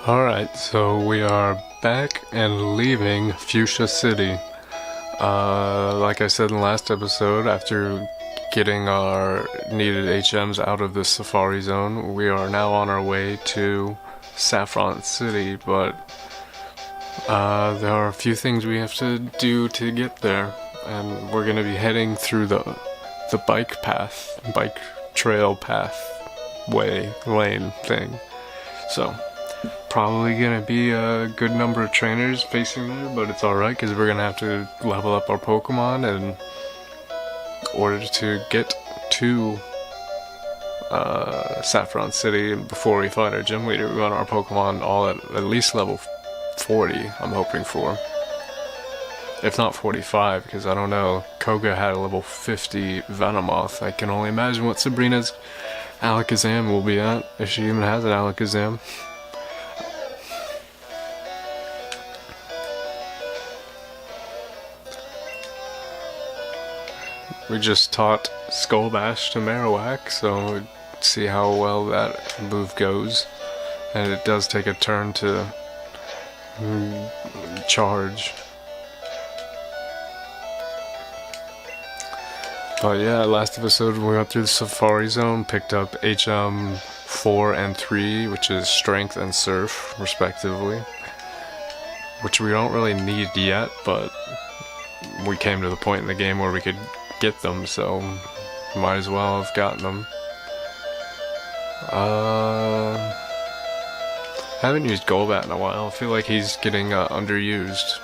Alright, so we are back and leaving Fuchsia City. Like I said in the last episode, after getting our needed HMs out of the Safari Zone, we are now on our way to Saffron City, but there are a few things we have to do to get there, and we're going to be heading through the bike trail path way lane thing. So probably gonna be a good number of trainers facing there, but it's alright because we're gonna have to level up our Pokemon in order to get to Saffron City before we find our gym leader. We want our Pokemon all at least level 40, I'm hoping for. If not 45, because I don't know. Koga had a level 50 Venomoth. I can only imagine what Sabrina's Alakazam will be at, if she even has an Alakazam. We just taught Skull Bash to Marowak, so see how well that move goes. And it does take a turn to charge. But yeah, last episode we went through the Safari Zone, picked up HM 4 and 3, which is Strength and Surf, respectively. Which we don't really need yet, but we came to the point in the game where we could get them, so might as well have gotten them. Haven't used Golbat in a while. I feel like he's getting underused.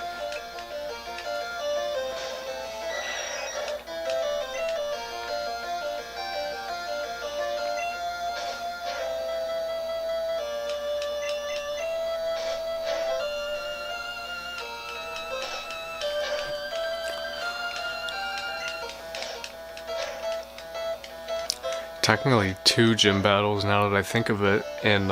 Technically 2 gym battles now that I think of it in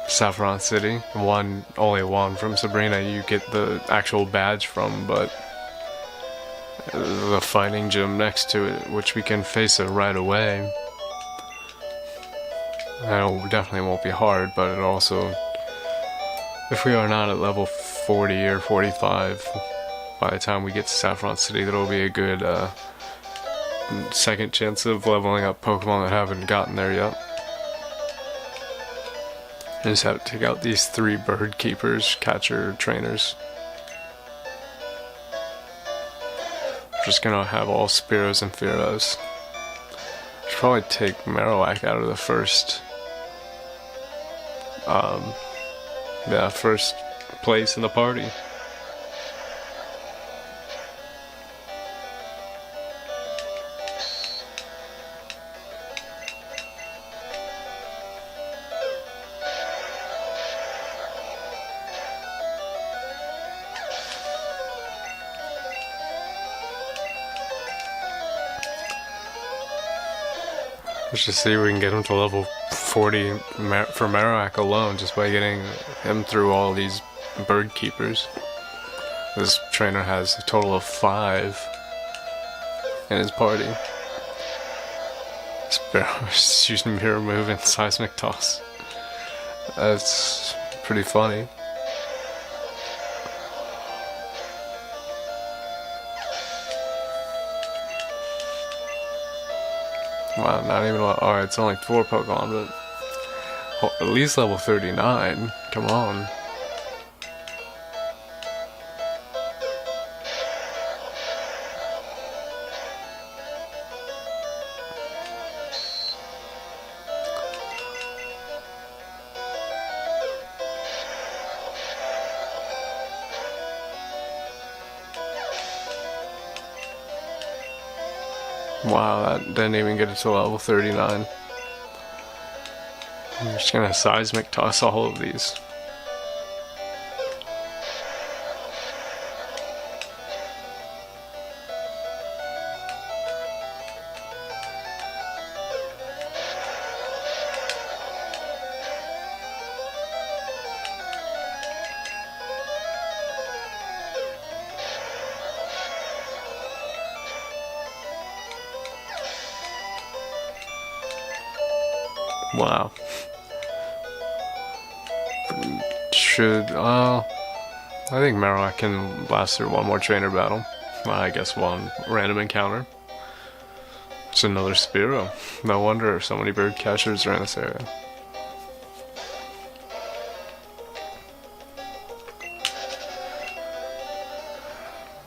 Saffron City. Only one from Sabrina you get the actual badge from, but the fighting gym next to it, which we can face it right away. I know definitely won't be hard, but it also, if we are not at level 40 or 45 by the time we get to Saffron City, that'll be a good second chance of leveling up Pokemon that haven't gotten there yet. I just have to take out these 3 bird keepers, catcher trainers. Just gonna have all Spearows and Fearows. Should probably take Marowak out of the first first place in the party. Let's just see if we can get him to level 40 for Marowak alone, just by getting him through all these bird keepers. This trainer has a total of 5 in his party. Sparrow's using Mirror Move and Seismic Toss. That's pretty funny. Wow, not even. Alright, it's only 4 Pokemon, but at least level 39. Come on. Wow, that didn't even get it to level 39. I'm just gonna Seismic Toss all of these. Wow. I think Marowak can last through one more trainer battle. I guess one random encounter. It's another Spearow. No wonder so many bird catchers are in this area.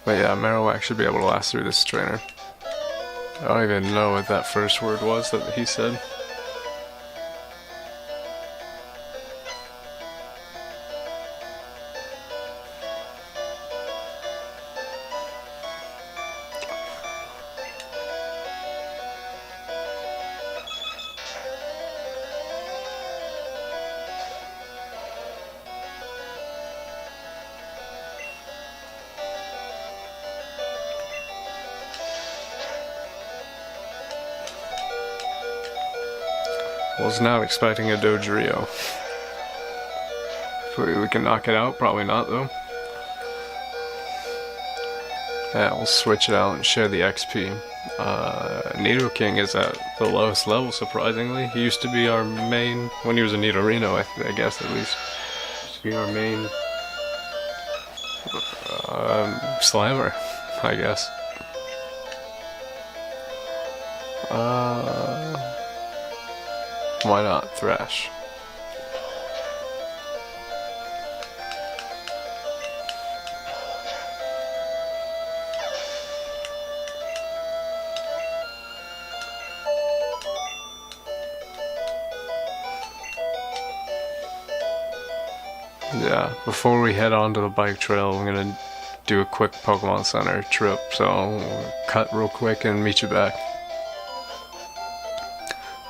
But yeah, Marowak should be able to last through this trainer. I don't even know what that first word was that he said. Was not expecting a Dodrio. Hopefully we can knock it out. Probably not though. Yeah, we'll switch it out and share the XP. Nidoking is at the lowest level, surprisingly. He used to be our main, when he was a Nidorino, I guess at least. Used to be our main Slammer, I guess. Why not Thrash? Yeah, before we head on to the bike trail, I'm gonna do a quick Pokemon Center trip, so I'll cut real quick and meet you back.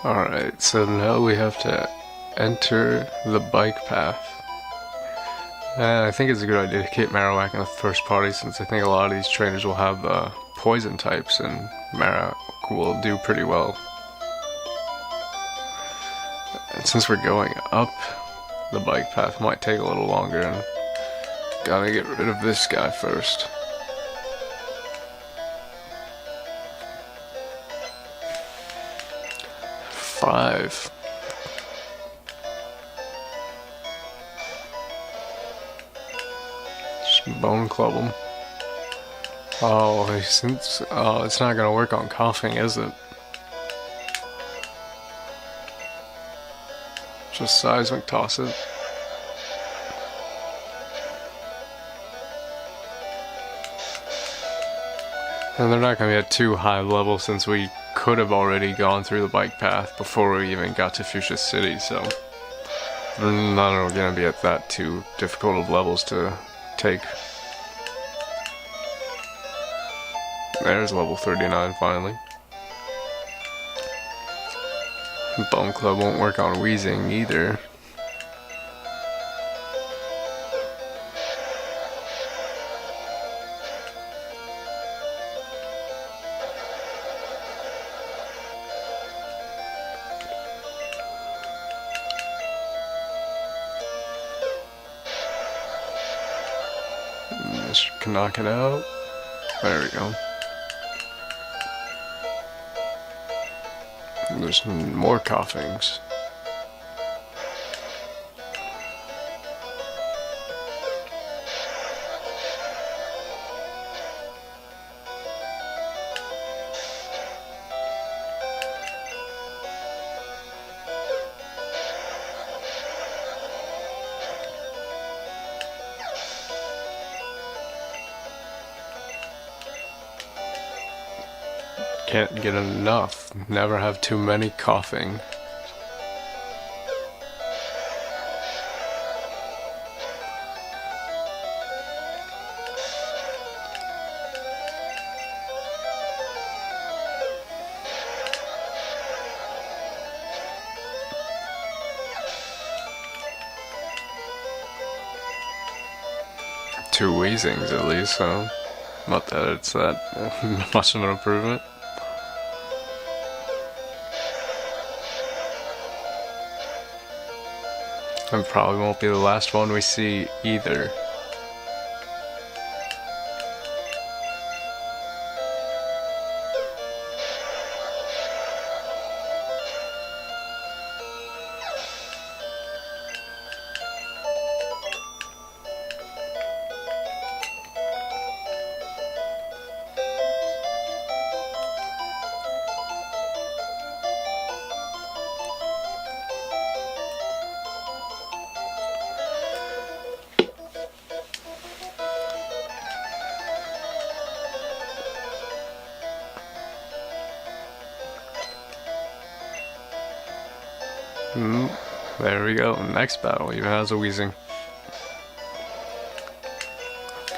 Alright, so now we have to enter the bike path. And I think it's a good idea to keep Marowak in the first party, since I think a lot of these trainers will have poison types, and Marowak will do pretty well. And since we're going up the bike path, might take a little longer, and gotta get rid of this guy first. Five. Just bone club him. Oh, it's not gonna work on coughing, is it? Just seismic toss it. And they're not gonna be at too high level, since we could have already gone through the bike path before we even got to Fuchsia City, so they're not gonna be at that too difficult of levels to take. There's level 39 finally. Bone Club won't work on Weezing either. This can knock it out. There we go. There's more coughings. Can't get enough. Never have too many coughing. Two Weezings at least, so not that it's that much of an improvement. And probably won't be the last one we see either. There we go. Next battle even has a Weezing.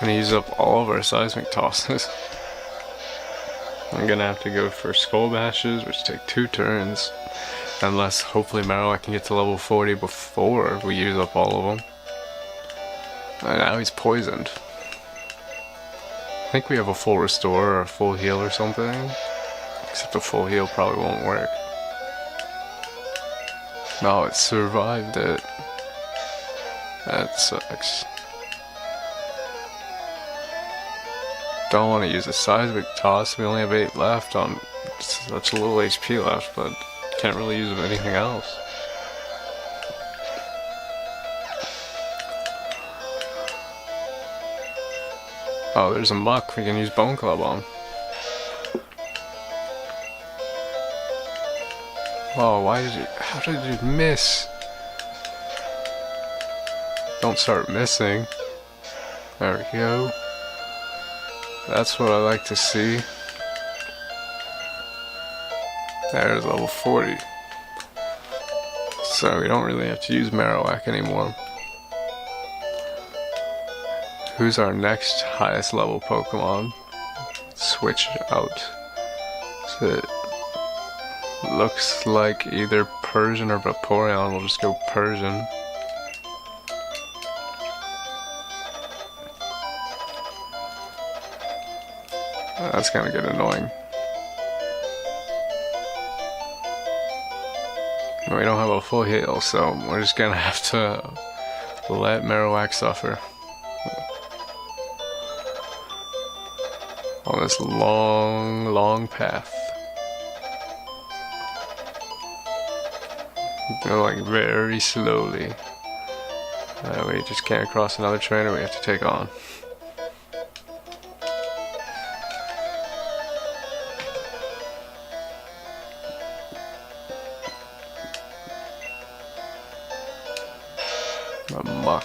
Gonna use up all of our seismic tosses. I'm gonna have to go for Skull Bashes, which take 2 turns. Unless hopefully Marowak can get to level 40 before we use up all of them. And now he's poisoned. I think we have a full restore or a full heal or something. Except a full heal probably won't work. No, it survived it. That sucks. Don't want to use a seismic toss. We only have 8 left on such a little HP left, but can't really use anything else. Oh, there's a Muck we can use Bone Club on. Oh, why did it? How did it miss? Don't start missing. There we go. That's what I like to see. There's level 40. So we don't really have to use Marowak anymore. Who's our next highest level Pokemon? Switch out. So it looks like either Persian or Vaporeon. We'll just go Persian. That's gonna get annoying. We don't have a full heal, so we're just gonna have to let Marowak suffer. On this long, long path. Go like very slowly. We just can't cross another trainer we have to take on. A Muck.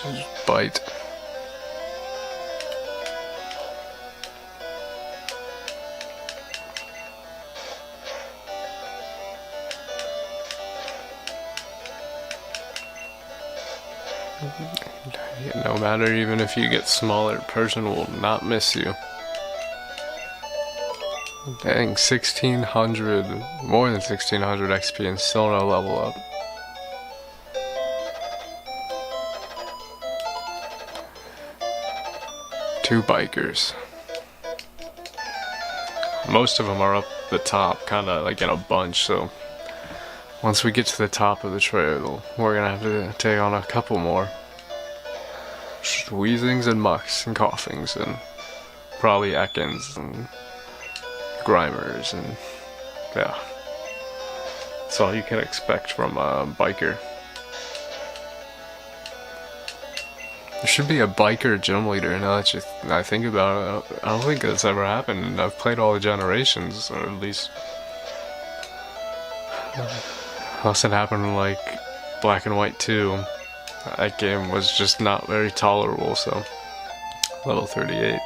Just bite. No matter, even if you get smaller, Persian will not miss you. Dang, 1600, more than 1600 XP and still no level up. Two bikers. Most of them are up the top, kinda like in a bunch, so once we get to the top of the trail, we're gonna have to take on a couple more. Just Weezings and Mucks and Coughings and probably Ekans and Grimers, and yeah, that's all you can expect from a biker. There should be a biker gym leader. Now that I think about it, I don't think that's ever happened. I've played all the generations, or at least unless it happened in like Black and White 2. That game was just not very tolerable, so level 38.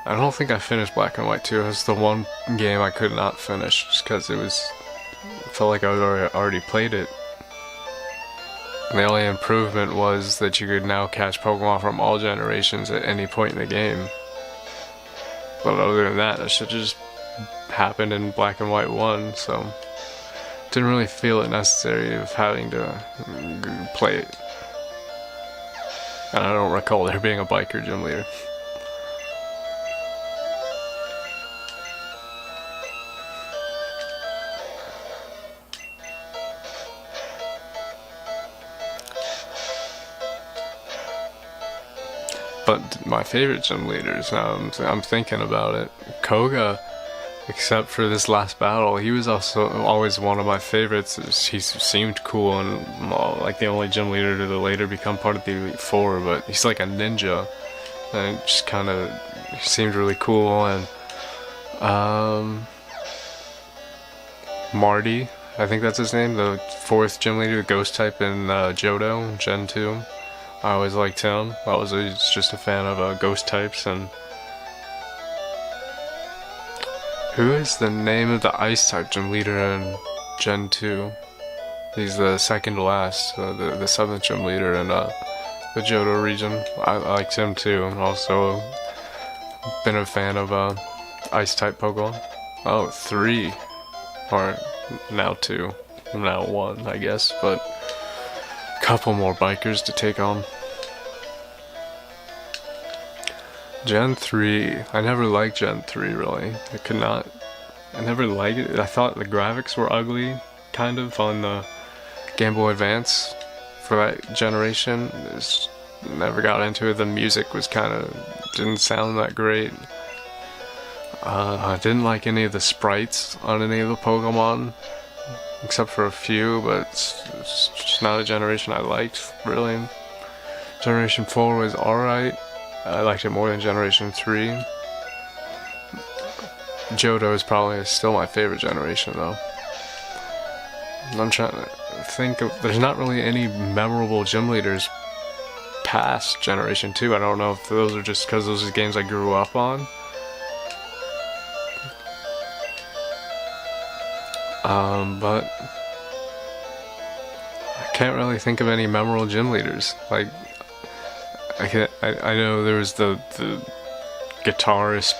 I don't think I finished Black and White 2. It was the one game I could not finish just because it felt like I already played it. And the only improvement was that you could now catch Pokemon from all generations at any point in the game. But other than that, that should just happened in Black and White 1, so didn't really feel it necessary of having to play it. And I don't recall there being a biker gym leader. But my favorite gym leaders, I'm thinking about it. Koga, except for this last battle, he was also always one of my favorites. He seemed cool and like the only gym leader to later become part of the Elite Four, but he's like a ninja. And it just kind of seemed really cool. And Marty, I think that's his name, the 4th gym leader, the ghost type in Johto, Gen 2. I always liked him. I was just a fan of ghost types, and Who is the name of the ice type gym leader in Gen 2? He's the second to last, the 7th gym leader in the Johto region. I liked him too. Also been a fan of ice type Pokemon. Oh, 3. Or now 2. Now 1, I guess, but a couple more bikers to take on. Gen 3, I never liked Gen 3 really. I never liked it. I thought the graphics were ugly, kind of, on the Game Boy Advance for that generation. Just never got into it. The music was didn't sound that great. I didn't like any of the sprites on any of the Pokemon, except for a few, but it's just not a generation I liked, really. Generation 4 was alright. I liked it more than Generation 3. Johto is probably still my favorite generation, though. I'm trying to think of... There's not really any memorable gym leaders past Generation 2. I don't know if those are just because those are games I grew up on. But I can't really think of any memorable gym leaders. Like, I know there was the guitarist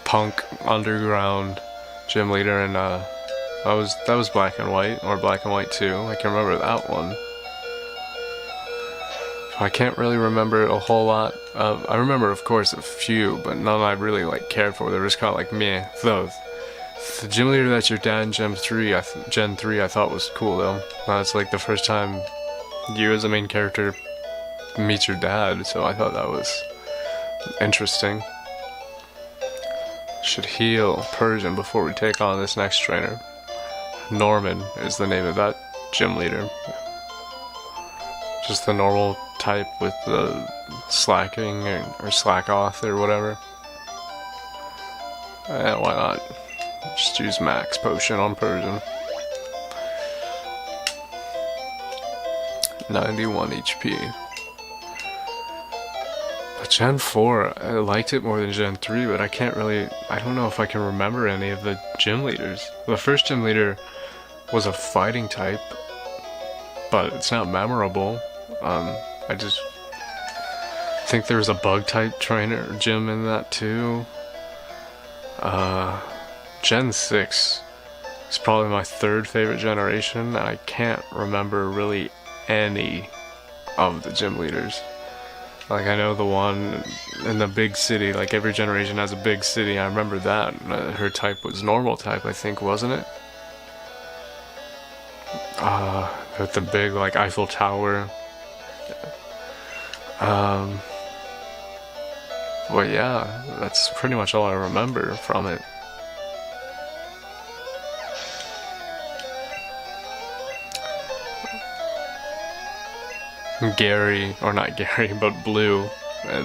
punk underground gym leader, and that was Black and White, or Black and White 2. I can remember that one. I can't really remember a whole lot. I remember, of course, a few, but none I really cared for. They were just kind of like meh. Though the gym leader that's your dad in Gen 3, I thought was cool though. That's like the first time you as a main character meet your dad, so I thought that was interesting. Should heal Persian before we take on this next trainer. Norman is the name of that gym leader. Just the normal type with the slacking or slack off or whatever. Why not? Just use max potion on Persian. 91 HP. But Gen 4, I liked it more than Gen 3, but I don't know if I can remember any of the gym leaders. The first gym leader was a fighting type, but it's not memorable. I just think there was a bug type trainer gym in that too. Gen 6 is probably my third favorite generation, and I can't remember really any of the gym leaders. Like, I know the one in the big city, like every generation has a big city, I remember that. Her type was normal type, I think, wasn't it? With the big, like, Eiffel Tower. But yeah, that's pretty much all I remember from it. Gary, or not Gary, but Blue,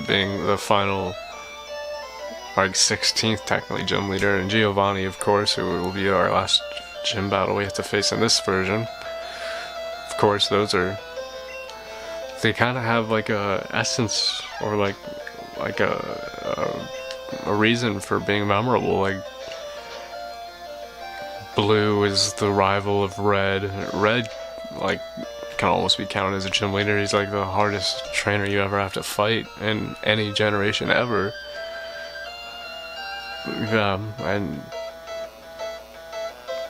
being the final, like 16th technically gym leader, and Giovanni, of course, who will be our last gym battle we have to face in this version. Of course, they kind of have like a essence, or like a reason for being memorable. Like, Blue is the rival of Red. Red, like, can almost be counted as a gym leader. He's like the hardest trainer you ever have to fight in any generation ever. Yeah,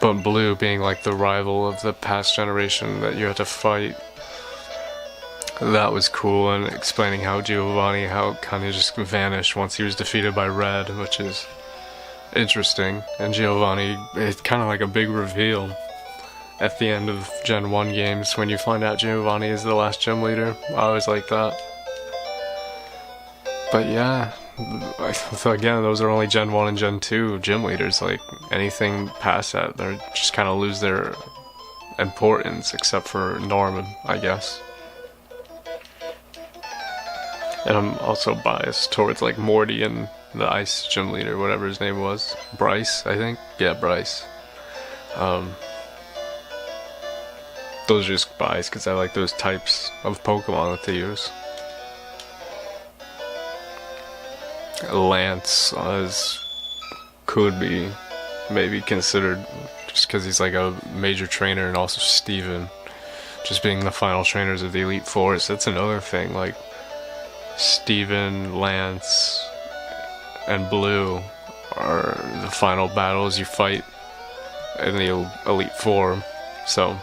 but Blue being like the rival of the past generation that you had to fight, that was cool. And explaining how Giovanni, how kind of just vanished once he was defeated by Red, which is interesting. And Giovanni, it's kind of like a big reveal at the end of Gen 1 games when you find out Giovanni is the last gym leader. I always like that. But yeah, so again, those are only Gen 1 and Gen 2 gym leaders. Like, anything past that, they just kind of lose their importance, except for Norman, I guess. And I'm also biased towards like Morty and the ice gym leader, whatever his name was. Bryce, I think? Yeah, Bryce. Those are just biased because I like those types of Pokemon that they use. Lance could be maybe considered, just because he's like a major trainer, and also Steven just being the final trainers of the Elite Force. That's another thing. Like, Steven, Lance, and Blue are the final battles you fight in the Elite Four. So,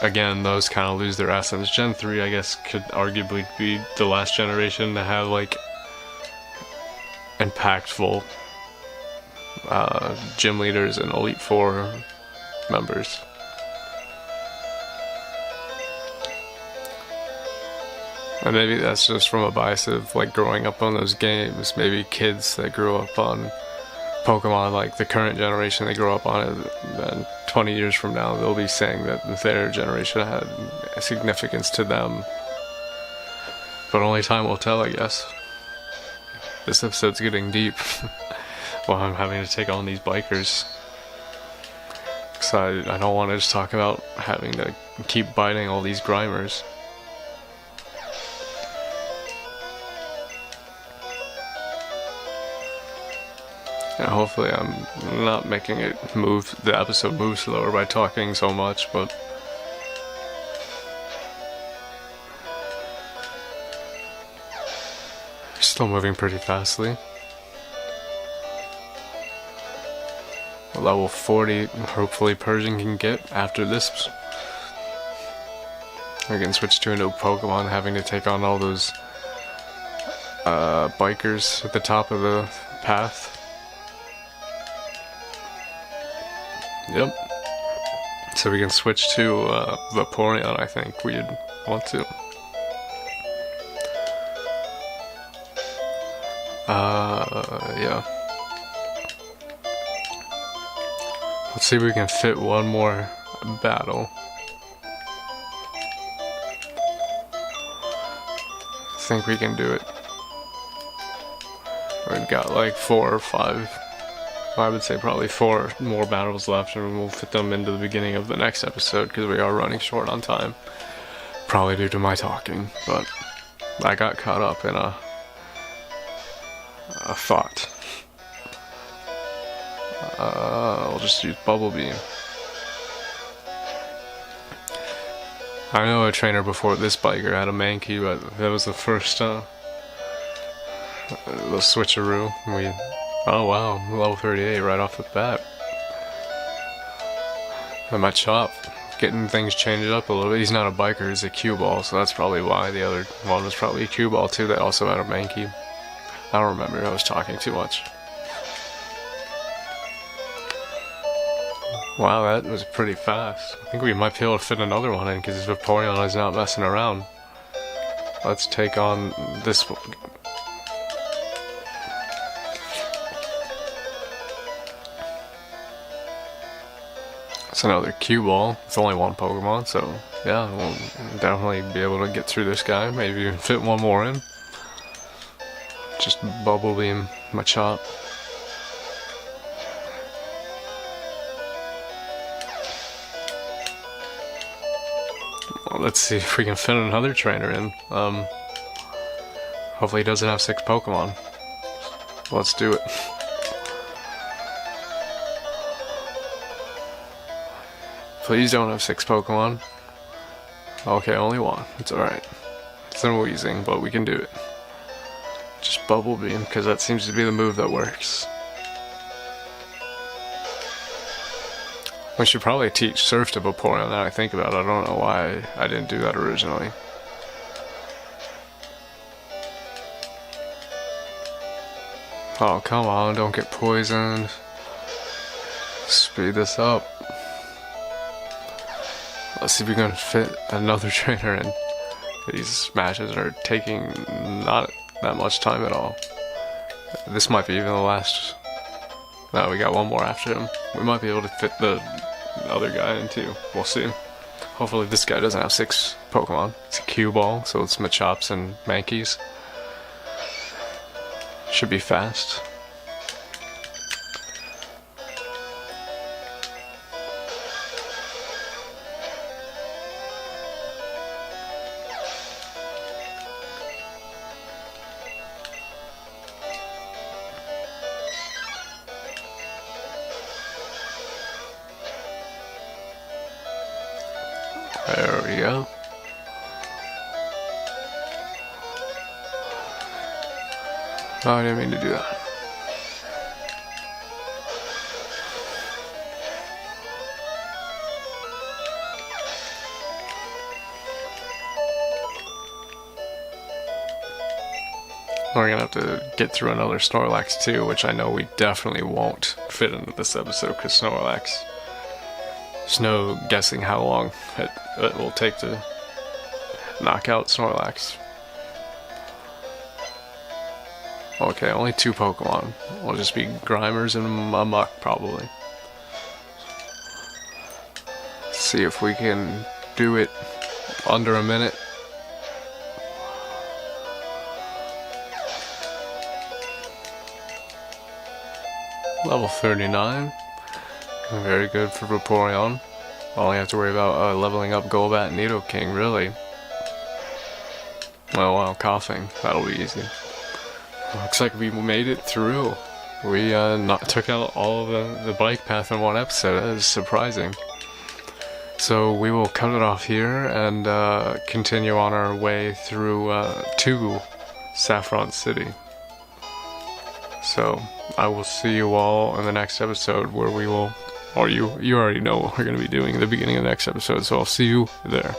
again, those kind of lose their essence. Gen 3, I guess, could arguably be the last generation to have, like, impactful gym leaders and Elite Four members. And maybe that's just from a bias of, like, growing up on those games. Maybe kids that grew up on Pokemon, like the current generation, they grow up on it, and 20 years from now they'll be saying that their generation had a significance to them. But only time will tell, I guess. This episode's getting deep while I'm having to take on these bikers. Because I don't want to just talk about having to keep biting all these Grimers. And hopefully I'm not making the episode move slower by talking so much, but still moving pretty fastly. Level 40, hopefully Persian can get after this. I can switch to a new Pokemon, having to take on all those bikers at the top of the path. Yep. So we can switch to Vaporeon, I think we'd want to. Yeah. Let's see if we can fit one more battle. I think we can do it. We've got like 4 or 5. I would say probably 4 more battles left, and we'll fit them into the beginning of the next episode because we are running short on time. Probably due to my talking, but I got caught up in a thought. I'll just use Bubble Beam. I know a trainer before this biker had a Mankey, but that was the first the switcheroo. Oh wow, level 38 right off the bat. And my Chop, getting things changed up a little bit. He's not a biker, he's a cue ball, so that's probably why. The other one was probably a cue ball too that also had a Mankey. I don't remember, I was talking too much. Wow, that was pretty fast. I think we might be able to fit another one in because Vaporeon is not messing around. Let's take on this one. It's another cue ball. It's only one Pokemon, so yeah, we'll definitely be able to get through this guy. Maybe even fit one more in. Just Bubble Beam my Chop. Well, let's see if we can fit another trainer in. Hopefully he doesn't have 6 Pokemon. Let's do it. Please don't have 6 Pokemon. Okay, only 1. It's alright. It's a wheezing, but we can do it. Just Bubble Beam, because that seems to be the move that works. We should probably teach Surf to Vaporeon now I think about it. I don't know why I didn't do that originally. Oh, come on, don't get poisoned. Speed this up. Let's see if we can fit another trainer in. These matches are taking not that much time at all. This might be even the last. No, we got one more after him. We might be able to fit the other guy in too. We'll see. Hopefully this guy doesn't have 6 Pokemon. It's a cue ball, so it's Machops and Mankeys. Should be fast. There we go. Oh, I didn't mean to do that. We're gonna have to get through another Snorlax too, which I know we definitely won't fit into this episode because Snorlax. There's no guessing how long it will take to knock out Snorlax. Okay, only 2 Pokemon. Will just be Grimers and Muck probably. Let's see if we can do it under a minute. Level 39. Very good for Vaporeon. All you have to worry about leveling up Golbat and Nidoking, really. Oh wow, coughing. That'll be easy. Looks like we made it through. We took out all of the bike path in one episode. That is surprising. So we will cut it off here and continue on our way through to Saffron City. So I will see you all in the next episode where we will, or you already know what we're going to be doing in the beginning of the next episode, so I'll see you there.